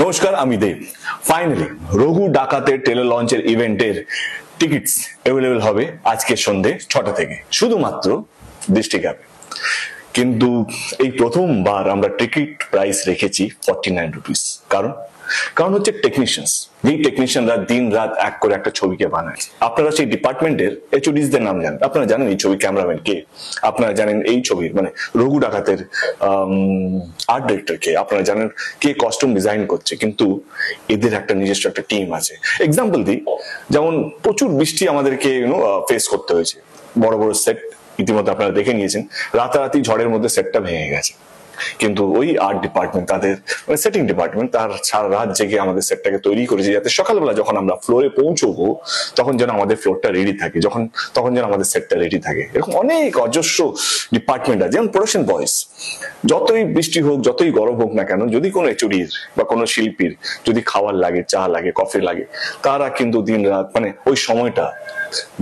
নমস্কার, আমি দেব। ফাইনালি রঘু ডাকাতের টেলার লঞ্চের ইভেন্টের টিকিটস অ্যাভেলেবল হবে আজকে সন্ধ্যে 6টা থেকে, শুধুমাত্র ডিস্ট্রিক্ট অ্যাপে। কিন্তু এই প্রথমবার আমরা টিকিট প্রাইস রেখেছি 49 রুপিস। কারণ হচ্ছে টেকনিশিয়ানস, যেই টেকনিশিয়ানরা দিন রাত এক করে একটা ছবিকে বানায়। আপনারা সেই ডিপার্টমেন্টের এইচওডিসদের নাম জানেন, আপনারা জানেন এই ছবি ক্যামেরাম্যান কে, আপনারা জানেন এই ছবির মানে রঘু ডাকাতের আর্ট ডিরেক্টর কে, আপনারা জানেন কে কস্টিউম ডিজাইন করছে। কিন্তু এদের একটা নিজস্ব একটা টিম আছে। এক্সাম্পল দিই, যেমন প্রচুর বৃষ্টি আমাদেরকে ফেস করতে হয়েছে। বড় বড় সেট ইতিমধ্যে আপনারা দেখে নিয়েছেন, রাতারাতি ঝড়ের মধ্যে সেটটা ভেঙে গেছে। কিন্তু ওই আর্ট ডিপার্টমেন্ট, তাদের মানে সেটিং ডিপার্টমেন্ট, তার সারা রাত জেগে আমাদের সেটটাকে তৈরি করেছে, যাতে সকালবেলা যখন আমরা ফ্লোরে পৌঁছবো তখন যেন আমাদের ফ্লোরটা রেডি থাকে, তখন যেন আমাদের সেটটা রেডি থাকে। এরকম অনেক অজস্র ডিপার্টমেন্ট আছে। যেমন প্রোডাকশন বয়েস, যতই বৃষ্টি হোক, যতই গরম হোক না কেন, যদি কোনো এইচওডির বা কোনো শিল্পীর যদি খাবার লাগে, চা লাগে, কফি লাগে, তারা কিন্তু দিন রাত মানে ওই সময়টা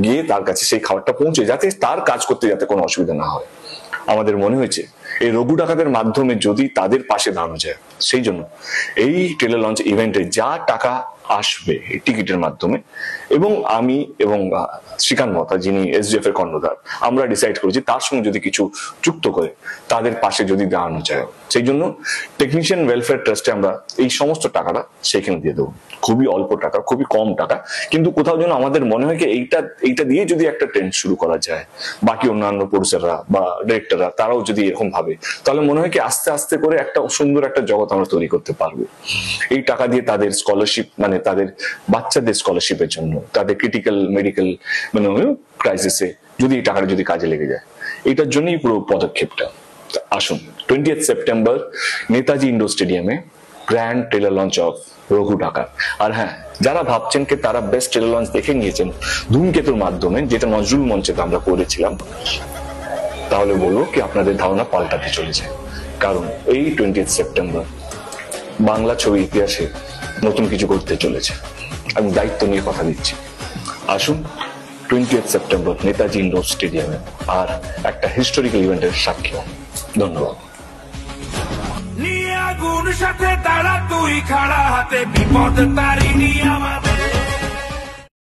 গিয়ে তার কাছে সেই খাবারটা পৌঁছে, যাতে তার কাজ করতে যাতে কোনো অসুবিধা না হয়। আমাদের মনে হয়েছে এই রঘু ডাকাতের মাধ্যমে যদি তাদের পাশে দাঁড়ানো যায়, সেই জন্য এই টেলার লঞ্চ ইভেন্টে যা টাকা আসবে এই টিকিটের মাধ্যমে, এবং আমি এবং শ্রীকান্ত মহতা, যিনি এসডিএফ এর কর্ণধার, আমরা ডিসাইড করেছি তার সঙ্গে যদি কিছু যুক্ত করে তাদের পাশে যদি দাঁড়ানো যায়, সেই জন্য টেকনিশিয়ান ওয়েলফেয়ার ট্রাস্টে আমরা এই সমস্ত টাকাটা সেখানে দিয়ে দেবো। খুবই অল্প টাকা, খুবই কম টাকা, কিন্তু কোথাও যেন আমাদের মনে হয় কি এইটা দিয়ে যদি একটা ট্রেন্ড শুরু করা যায়, বাকি অন্যান্য প্রডিউসাররা বা ডিরেক্টররা তারাও যদি এরকম ভাবে, তাহলে মনে হয় কি আস্তে আস্তে করে একটা সুন্দর একটা জগৎ আমরা তৈরি করতে পারবো। এই টাকা দিয়ে তাদের স্কলারশিপ, মানে তাদের বাচ্চাদের স্কলারশিপের জন্য, তাদের ক্রিটিক্যাল মেডিকেল মানে ক্রাইসিসে যদি এই টাকাটা যদি কাজে লেগে যায়, এটার জন্যই পুরো পদক্ষেপটা। আসুন 20 সেপ্টেম্বর নেতাজি ইন্ডোর স্টেডিয়ামে grand trailer launch of Raghu Dakat. আর হ্যাঁ, যারা ভাবছেন কি তারা বেস্ট টেলার লঞ্চ দেখে নিয়েছেন ধূমকেতুর মাধ্যমে, যেটা নজরুল মঞ্চে আমরা করেছিলাম, তাহলে বলবো কি আপনাদের ধারণা পাল্টাতে চলেছে। কারণ এই 20 সেপ্টেম্বর বাংলা ছবি ইতিহাসে নতুন কিছু করতে চলেছে। আমি দায়িত্ব নিয়ে কথা দিচ্ছি। আসুন 20 সেপ্টেম্বর নেতাজি ইন্ডোর স্টেডিয়ামে আর একটা হিস্টোরিক্যাল ইভেন্টের সাক্ষী। ধন্যবাদ। নিয়ে আগুন সাথে তারা তুই খাড়া হাতে, বিপদ তারিনি আমাদের।